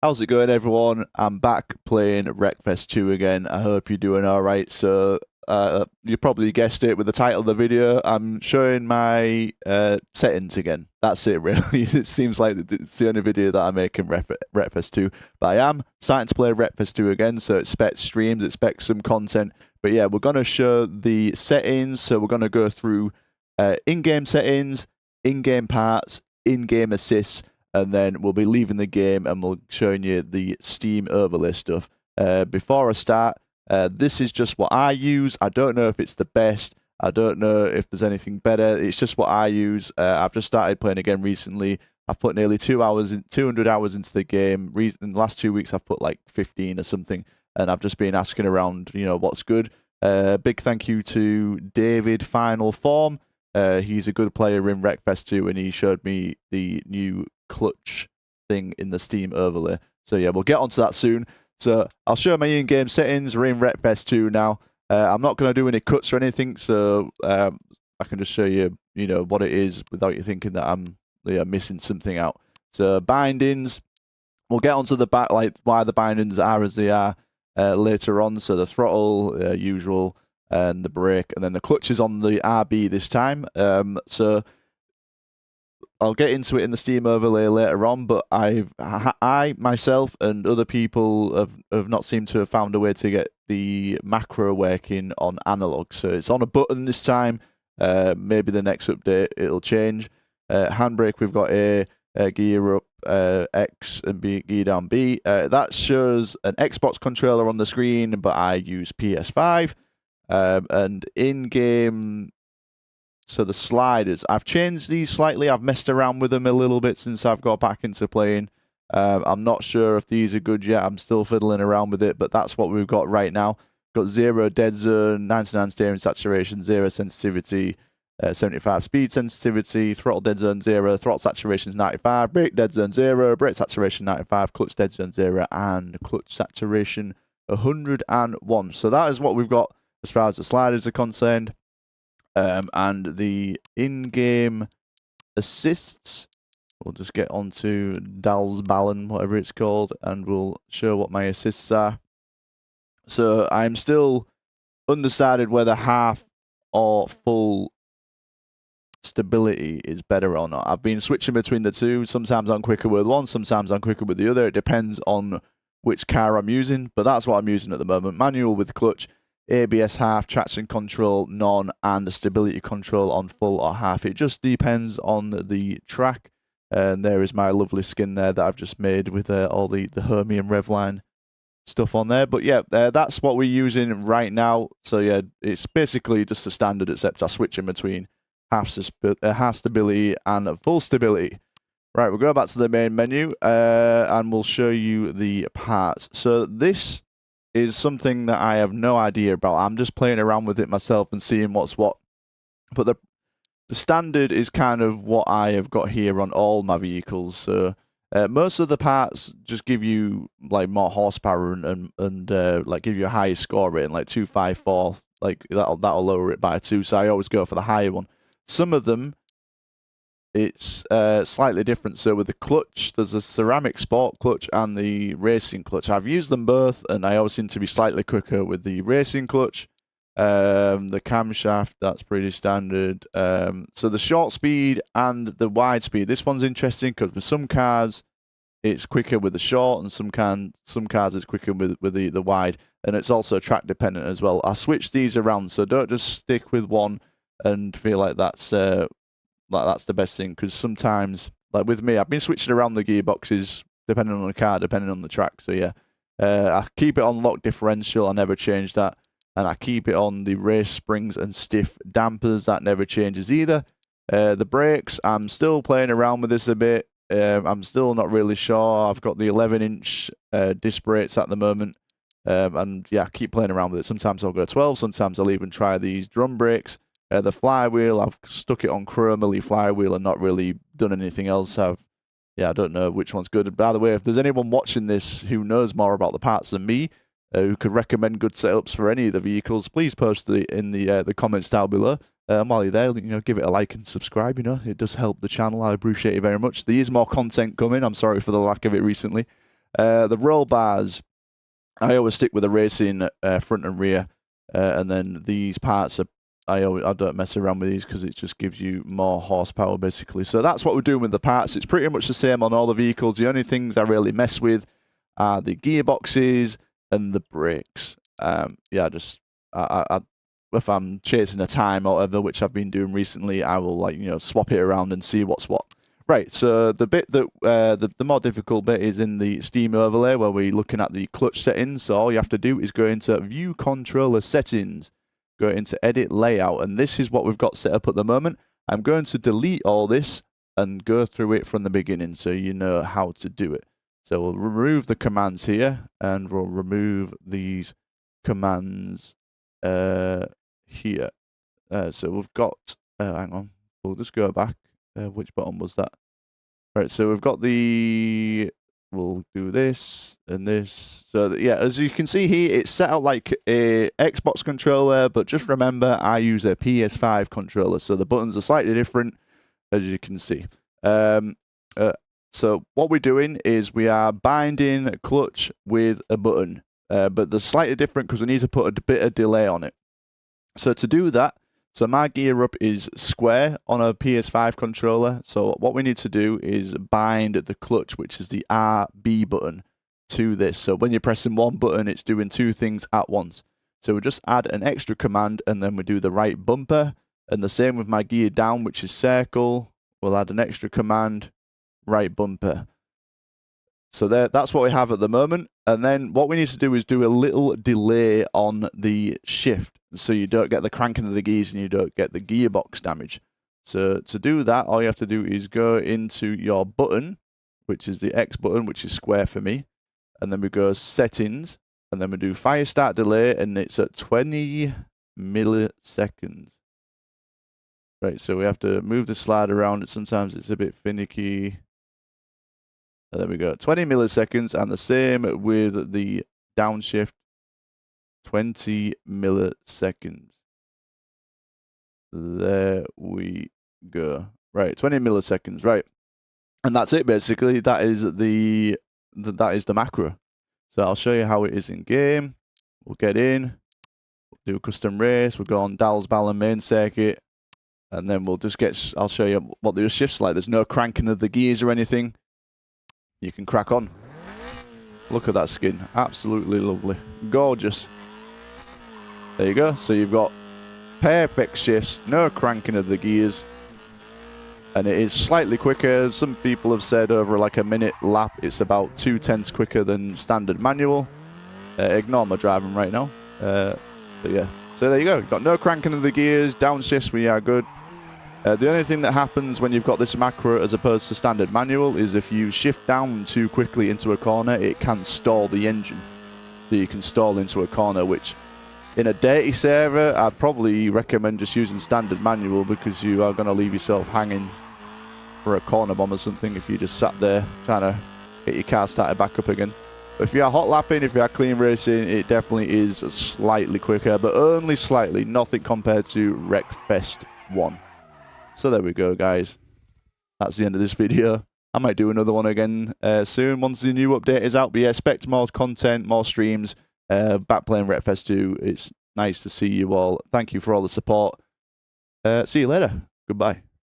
How's it going, everyone? I'm back playing Wreckfest 2 again. I hope you're doing all right. So, you probably guessed it with the title of the video. I'm showing my settings again. That's it, really. It seems like it's the only video that I make in Wreckfest 2. But I am starting to play Wreckfest 2 again, so expect streams, expect some content. But yeah, we're going to show the settings. So, we're going to go through in-game settings, in-game parts, in-game assists, and then we'll be leaving the game and we'll showing you the Steam overlay stuff. Before I start, this is just what I use. I don't know if it's the best. I don't know if there's anything better. It's just what I use. I've just started playing again recently. I've put nearly 200 hours into the game. In the last 2 weeks, I've put like 15 or something, and I've just been asking around, what's good. Big thank you to David Final Form. He's a good player in Wreckfest 2, and he showed me the new clutch thing in the Steam overlay. So yeah, we'll get onto that soon. So I'll show my in-game settings. We're in Wreckfest 2 now. I'm not going to do any cuts or anything, so I can just show you, what it is without you thinking that I'm missing something out. So bindings, we'll get onto the back, like why the bindings are as they are later on. So the throttle, usual, and the brake, and then the clutch is on the RB this time. So I'll get into it in the Steam overlay later on, but I myself and other people have not seemed to have found a way to get the macro working on analog. So it's on a button this time. Maybe the next update it'll change. Handbrake, we've got A, gear up X and B, gear down B. That shows an Xbox controller on the screen, but I use PS5. And in-game, so the sliders, I've changed these slightly. I've messed around with them a little bit since I've got back into playing. I'm not sure if these are good yet. I'm still fiddling around with it, but that's what we've got right now. Got 0 dead zone, 99 steering saturation, 0 sensitivity, 75 speed sensitivity, throttle dead zone 0, throttle saturation is 95, brake dead zone 0, brake saturation 95, clutch dead zone 0, and clutch saturation 101. So that is what we've got as far as the sliders are concerned. And the in-game assists, we'll just get onto Dalsballen, whatever it's called, and we'll show what my assists are. So I'm still undecided whether half or full stability is better or not. I've been switching between the two. Sometimes I'm quicker with one, sometimes I'm quicker with the other. It depends on which car I'm using, but that's what I'm using at the moment. Manual with clutch, ABS half, traction control none, and the stability control on full or half. It just depends on the track. And there is my lovely skin there that I've just made with all the Hermie and Revline stuff on there. But yeah, that's what we're using right now. So yeah, it's basically just the standard, except I switch in between half stability and full stability. Right, we'll go back to the main menu and we'll show you the parts. So this is something that I have no idea about. I'm just playing around with it myself and seeing what's what. But the standard is kind of what I have got here on all my vehicles. So most of the parts just give you like more horsepower and like give you a higher score rating, like 254. Like that'll lower it by 2. So I always go for the higher one. Some of them, it's slightly different. So with the clutch, there's a ceramic sport clutch and the racing clutch. I've used them both, and I always seem to be slightly quicker with the racing clutch. The camshaft, that's pretty standard. So the short speed and the wide speed. This one's interesting because with some cars, it's quicker with the short, and some cars it's quicker with the wide, and it's also track dependent as well. I switch these around, so don't just stick with one and feel like that's the best thing, because sometimes, like with me, I've been switching around the gearboxes depending on the car, depending on the track. So yeah, I keep it on lock differential. I never change that, and I keep it on the race springs and stiff dampers. That never changes either. The brakes, I'm still playing around with this a bit. I'm still not really sure. I've got the 11-inch disc brakes at the moment, and yeah, I keep playing around with it. Sometimes I'll go 12. Sometimes I'll even try these drum brakes. The flywheel, I've stuck it on chromoly flywheel and not really done anything else. I don't know which one's good. By the way, if there's anyone watching this who knows more about the parts than me, who could recommend good setups for any of the vehicles, please post in the comments down below. While you're there, give it a like and subscribe. It does help the channel. I appreciate it very much. There is more content coming. I'm sorry for the lack of it recently. The roll bars, I always stick with the racing front and rear, and then these parts are I don't mess around with these because it just gives you more horsepower basically. So that's what we're doing with the parts. It's pretty much the same on all the vehicles. The only things I really mess with are the gearboxes and the brakes. Yeah, just if I'm chasing a time or whatever, which I've been doing recently, I will swap it around and see what's what. Right, so the bit that the more difficult bit is in the Steam overlay where we're looking at the clutch settings. So all you have to do is go into View Controller Settings, go into Edit Layout, and this is what we've got set up at the moment. I'm going to delete all this and go through it from the beginning so you know how to do it. So we'll remove the commands here, and we'll remove these commands here. So we've got, hang on, we'll just go back. Which button was that? Right, so we've got we'll do this and this. So yeah, as you can see here, it's set out like a Xbox controller, but just remember I use a PS5 controller, so the buttons are slightly different, as you can see. So what we're doing is we are binding clutch with a button, but they're slightly different because we need to put a bit of delay on it. So to do that, so my gear up is square on a PS5 controller. So what we need to do is bind the clutch, which is the RB button, to this. So when you're pressing one button, it's doing two things at once. So we just add an extra command, and then we do the right bumper. And the same with my gear down, which is circle. We'll add an extra command, right bumper. So that's what we have at the moment. And then what we need to do is do a little delay on the shift, so you don't get the cranking of the gears and you don't get the gearbox damage. So to do that, all you have to do is go into your button, which is the X button, which is square for me. And then we go settings, and then we do fire start delay, and it's at 20 milliseconds. Right, so we have to move the slide around. Sometimes it's a bit finicky. There we go, 20 milliseconds, and the same with the downshift, 20 milliseconds. There we go. Right, 20 milliseconds, right. And that's it basically. That is the macro. So I'll show you how it is in game. We'll get in, we'll do a custom race, we'll go on Dalsballon main circuit, and then I'll show you what the shift's like. There's no cranking of the gears or anything. You can crack on. Look at that skin. Absolutely lovely. Gorgeous. There you go. So you've got perfect shifts, no cranking of the gears. And it is slightly quicker. Some people have said over like a minute lap, it's about 2/10 quicker than standard manual. Ignore my driving right now. But yeah. So there you go. You've got no cranking of the gears. Downshifts, we are good. The only thing that happens when you've got this macro as opposed to standard manual is if you shift down too quickly into a corner, it can stall the engine. So you can stall into a corner, which in a dirty server, I'd probably recommend just using standard manual, because you are going to leave yourself hanging for a corner bomb or something if you just sat there trying to get your car started back up again. But if you are hot lapping, if you are clean racing, it definitely is slightly quicker, but only slightly, nothing compared to Wreckfest 1. So there we go, guys. That's the end of this video. I might do another one again soon once the new update is out. But yeah, expect more content, more streams. Back playing Wreckfest 2. It's nice to see you all. Thank you for all the support. See you later. Goodbye.